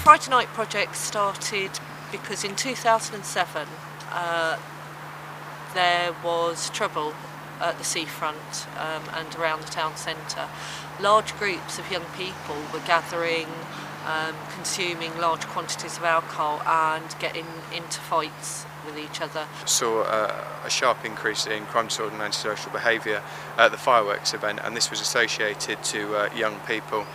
Friday Night Project started because in 2007 there was trouble at the seafront and around the town centre. Large groups of young people were gathering, consuming large quantities of alcohol and getting into fights with each other. Saw a sharp increase in crime disorder and antisocial behaviour at the fireworks event, and this was associated to young people.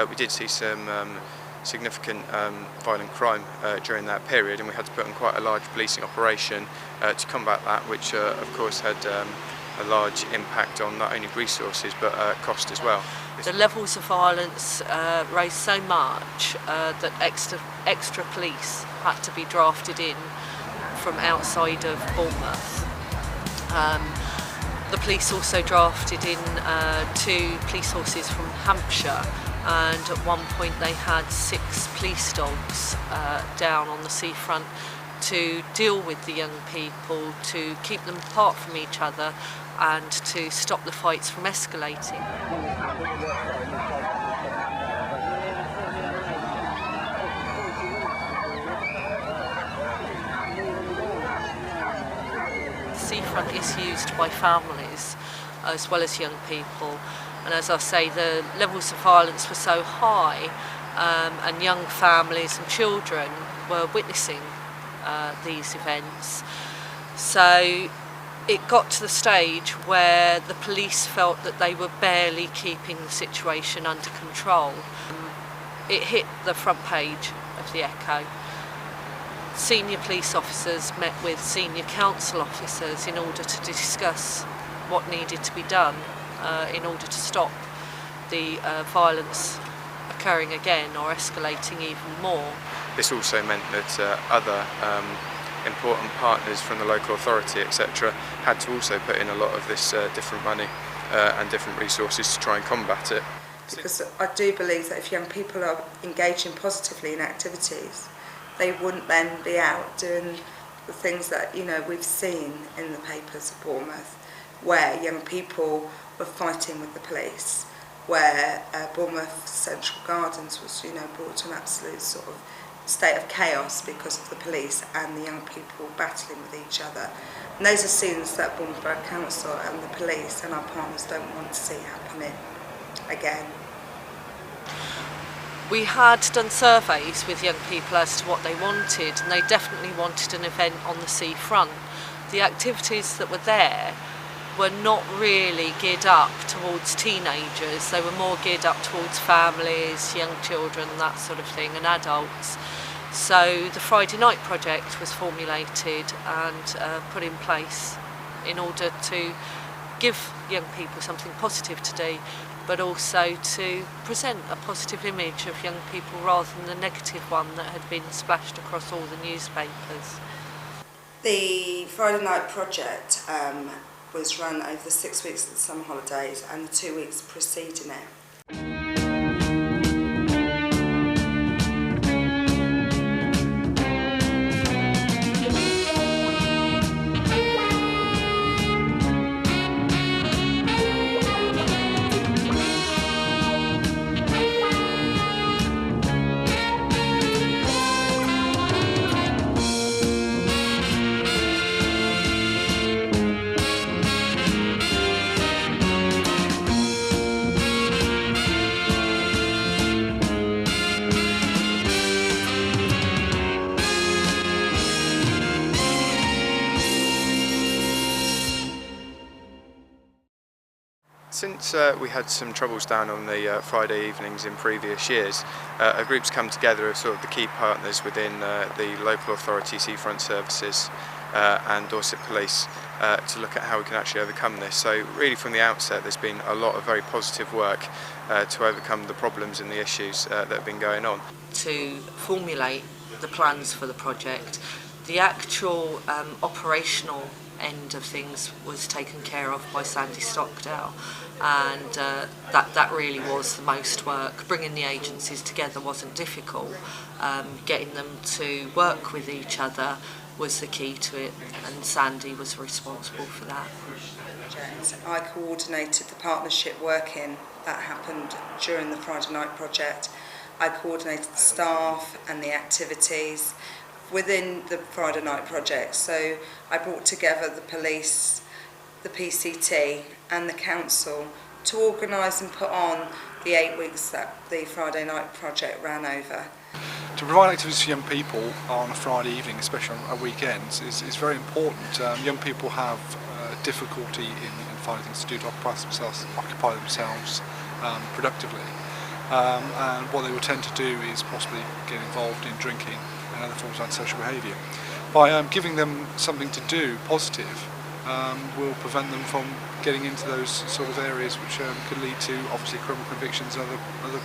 We did see some significant violent crime during that period, and we had to put on quite a large policing operation to combat that, which of course had a large impact on not only resources but cost as well. The levels of violence raised so much that extra police had to be drafted in from outside of Bournemouth. The police also drafted in 2 police horses from Hampshire, and at one point they had 6 police dogs down on the seafront to deal with the young people, to keep them apart from each other and to stop the fights from escalating. The seafront is used by families as well as young people, and as I say, the levels of violence were so high and young families and children were witnessing these events. So it got to the stage where the police felt that they were barely keeping the situation under control. It hit the front page of the Echo. Senior police officers met with senior council officers in order to discuss what needed to be done in order to stop the violence occurring again or escalating even more. This also meant that other important partners from the local authority, etc., had to also put in a lot of this different money and different resources to try and combat it. Because I do believe that if young people are engaging positively in activities, they wouldn't then be out doing the things that, you know, we've seen in the papers of Bournemouth, where young people were fighting with the police, where Bournemouth Central Gardens was, you know, brought to an absolute sort of state of chaos because of the police and the young people battling with each other. And those are scenes that Bournemouth Borough Council and the police and our partners don't want to see happening again. We had done surveys with young people as to what they wanted, and they definitely wanted an event on the seafront. The activities that were there were not really geared up towards teenagers. They were more geared up towards families, young children, that sort of thing, and adults. So the Friday Night Project was formulated and put in place in order to give young people something positive to do, but also to present a positive image of young people rather than the negative one that had been splashed across all the newspapers. The Friday Night Project was run over the 6 weeks of the summer holidays and the 2 weeks preceding it. Since we had some troubles down on the Friday evenings in previous years, a group's come together of sort of the key partners within the local authority, Seafront Services and Dorset Police to look at how we can actually overcome this. So really from the outset there's been a lot of very positive work to overcome the problems and the issues that have been going on. To formulate the plans for the project, the actual operational end of things was taken care of by Sandy Stockdale, and that really was the most work. Bringing the agencies together wasn't difficult. Getting them to work with each other was the key to it, and Sandy was responsible for that. I coordinated the partnership working that happened during the Friday Night Project. I coordinated the staff and the activities within the Friday Night Project. So I brought together the police, the PCT and the council to organise and put on the 8 weeks that the Friday Night Project ran over. To provide activities for young people on a Friday evening, especially on weekends, is very important. Young people have difficulty in finding things to do to occupy themselves productively. And what they will tend to do is possibly get involved in drinking and other forms of antisocial behaviour. By giving them something to do positive will prevent them from getting into those sort of areas which could lead to obviously criminal convictions and other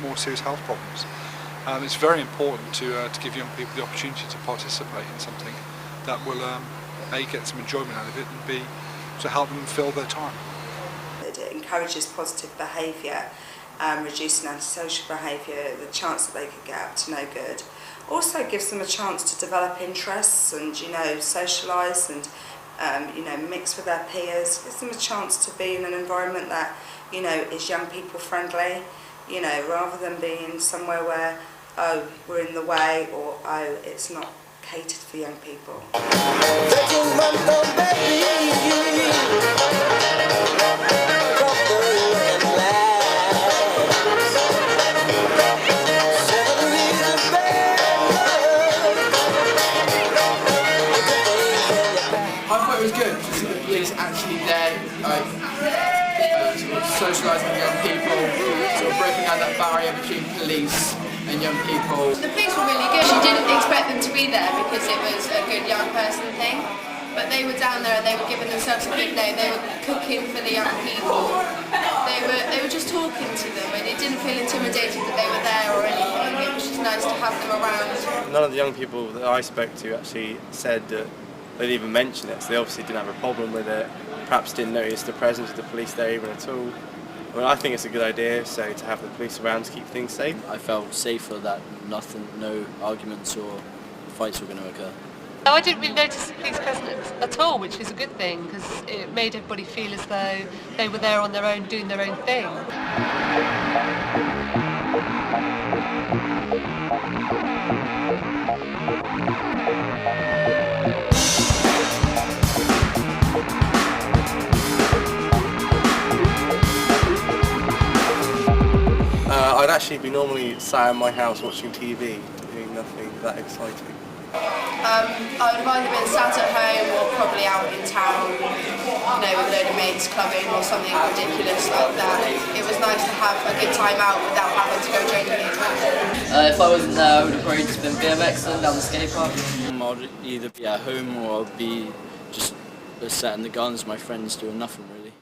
more serious health problems. It's very important to give young people the opportunity to participate in something that will A, get some enjoyment out of it, and B, to help them fill their time. It encourages positive behaviour, reducing antisocial behaviour, the chance that they could get up to no good. Also gives them a chance to develop interests and, socialise and, mix with their peers. Gives them a chance to be in an environment that, is young people friendly, rather than being somewhere where, oh, we're in the way, or oh, it's not catered for young people. Actually there, sort of socialising with young people, sort of breaking down that barrier between police and young people. The police were really good. She didn't expect them to be there because it was a good young person thing, but they were down there and they were giving themselves a good day. They were cooking for the young people. They were just talking to them, and it didn't feel intimidated that they were there or anything. It was just nice to have them around. None of the young people that I spoke to actually said that they'd even mention it, so they obviously didn't have a problem with it, perhaps didn't notice the presence of the police there even at all. I mean, I think it's a good idea, so to have the police around to keep things safe. I felt safer that no arguments or fights were going to occur. I didn't really notice the police presence at all, which is a good thing, because it made everybody feel as though they were there on their own, doing their own thing. I'd actually be normally sat in my house watching TV, doing nothing that exciting. I would have either been sat at home or probably out in town, with a load of mates clubbing or something ridiculous like that. It was nice to have a good time out without having to go drinking. If I wasn't there, I would have probably just been BMXing down the skate park. I'd either be at home or I'd be just setting the guns, my friends doing nothing really.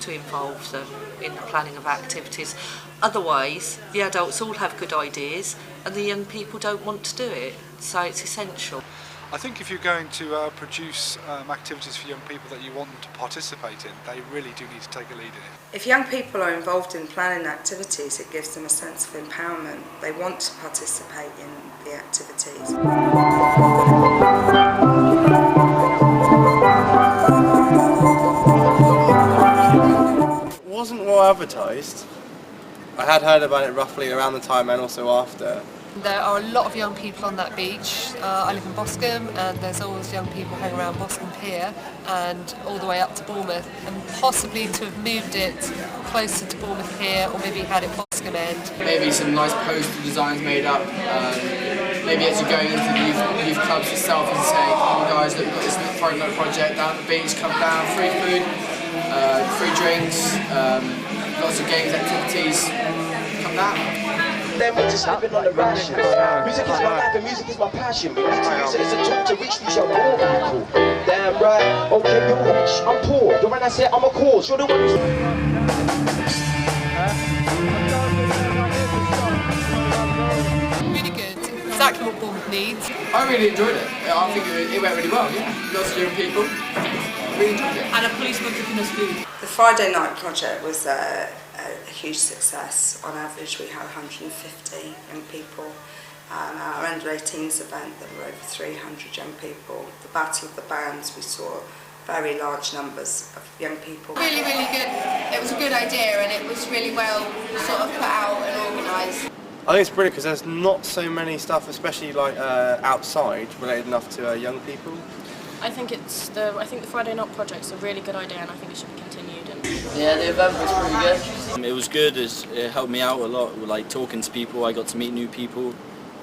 To involve them in the planning of activities. Otherwise, the adults all have good ideas and the young people don't want to do it, so it's essential. I think if you're going to produce activities for young people that you want them to participate in, they really do need to take a lead in it. If young people are involved in planning activities, it gives them a sense of empowerment. They want to participate in the activities. It wasn't well advertised. I had heard about it roughly around the time and also after. There are a lot of young people on that beach. I live in Boscombe, and there's always young people hanging around Boscombe Pier and all the way up to Bournemouth, and possibly to have moved it closer to Bournemouth Pier, or maybe had it Boscombe End. Maybe some nice poster designs made up. Maybe as you're going into the youth clubs itself and say, come on guys, look, we've got this Friday Night Project down at the beach, come down, free food, free drinks, lots of games, activities, come down. Then we're just living on the ration. Music is my life and music is my passion. We need to use it as a tool to reach these young poor people. Damn right. Okay, you're rich, I'm poor. You're when I say I'm a cause. You're the one who's... Really good. Exactly what Bournemouth needs. I really enjoyed it. I think it went really well. Yeah. Lots of young people. Really enjoyed it. And a policeman cooking us food. The Friday Night Project was a huge success. On average, we had 150 young people and our under-18s event, there were over 300 young people. The Battle of the Bands, we saw very large numbers of young people. Really, really good. It was a good idea and it was really well sort of put out and organised. I think it's brilliant because there's not so many stuff, especially like outside, related enough to young people. I think the Friday Night Project's a really good idea and I think it should be continued. Yeah, the event was pretty good. It was good. It helped me out a lot, like talking to people. I got to meet new people,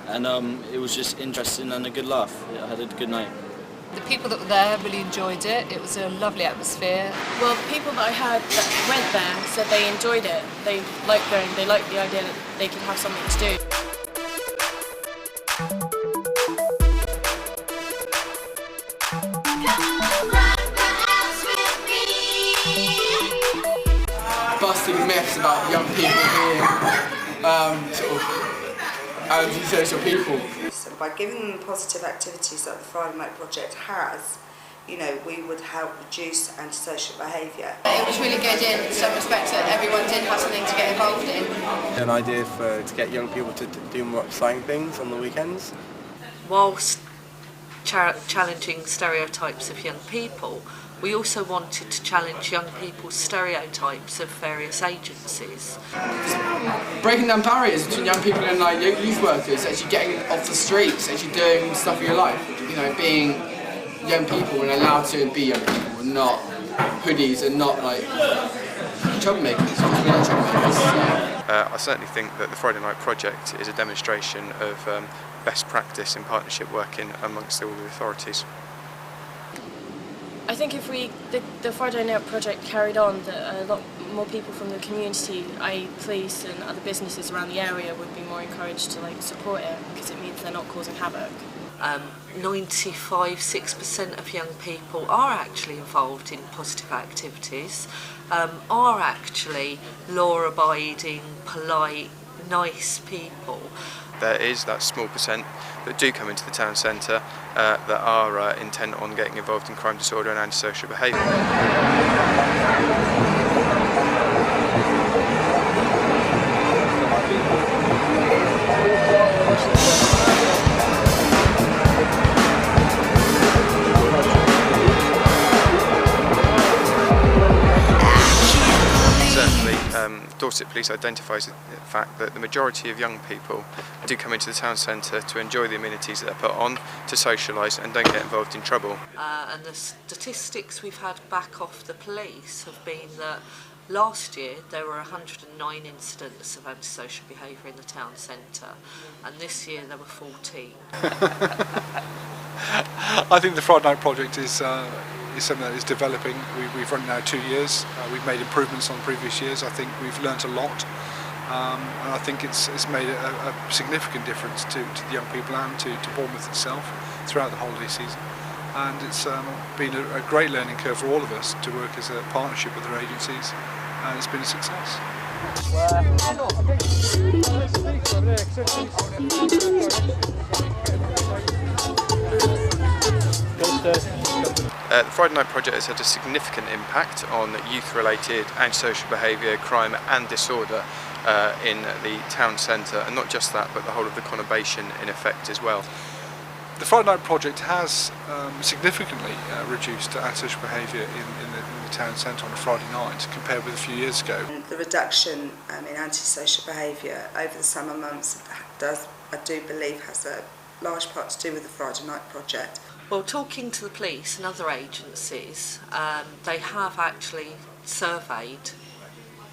and it was just interesting and a good laugh. I had a good night. The people that were there really enjoyed it. It was a lovely atmosphere. Well, the people that I heard that went there said they enjoyed it. They liked going. They liked the idea that they could have something to do. Busting myths about young people being sort of antisocial people. So by giving them positive activities that the Friday Night Project has, you know, we would help reduce antisocial behaviour. It was really good in some respects that everyone did have something to get involved in. An idea to get young people to do more exciting things on the weekends. Whilst challenging stereotypes of young people, we also wanted to challenge young people's stereotypes of various agencies. Breaking down barriers between young people and like youth workers, actually getting off the streets, actually doing stuff in your life. You know, being young people and allowed to be young people and not hoodies and not like troublemakers. Because we're not troublemakers. I certainly think that the Friday Night Project is a demonstration of best practice in partnership working amongst all the authorities. I think if the Friday Night Project carried on, that a lot more people from the community, i.e. police and other businesses around the area, would be more encouraged to like support it because it means they're not causing havoc. 95–6% of young people are actually involved in positive activities, are actually law-abiding, polite, nice people. There is that small percent that do come into the town centre that are intent on getting involved in crime, disorder and antisocial behaviour. Dorset Police identifies the fact that the majority of young people do come into the town centre to enjoy the amenities that they're put on, to socialise and don't get involved in trouble. And the statistics we've had back off the police have been that last year there were 109 incidents of antisocial behaviour in the town centre, and this year there were 14. I think the Friday Night Project is something that is developing. We've run now 2 years. We've made improvements on previous years. I think we've learnt a lot, and I think it's made a significant difference to the young people and to Bournemouth itself throughout the holiday season. And it's been a great learning curve for all of us to work as a partnership with our agencies, and it's been a success. The Friday Night Project has had a significant impact on youth-related antisocial behaviour, crime and disorder in the town centre, and not just that, but the whole of the conurbation in effect as well. The Friday Night Project has significantly reduced antisocial behaviour in the town centre on a Friday night compared with a few years ago. The reduction in antisocial behaviour over the summer months I do believe, has a large part to do with the Friday Night Project. Well, talking to the police and other agencies, they have actually surveyed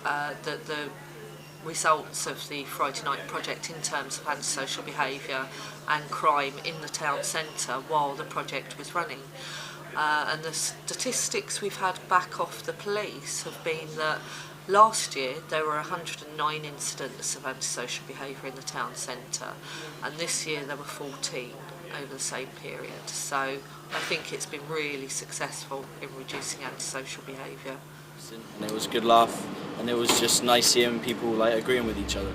the results of the Friday Night Project in terms of antisocial behaviour and crime in the town centre while the project was running. And the statistics we've had back off the police have been that last year there were 109 incidents of antisocial behaviour in the town centre, and this year there were 14 over the same period. So I think it's been really successful in reducing antisocial behaviour. And it was a good laugh, and it was just nice seeing people like agreeing with each other.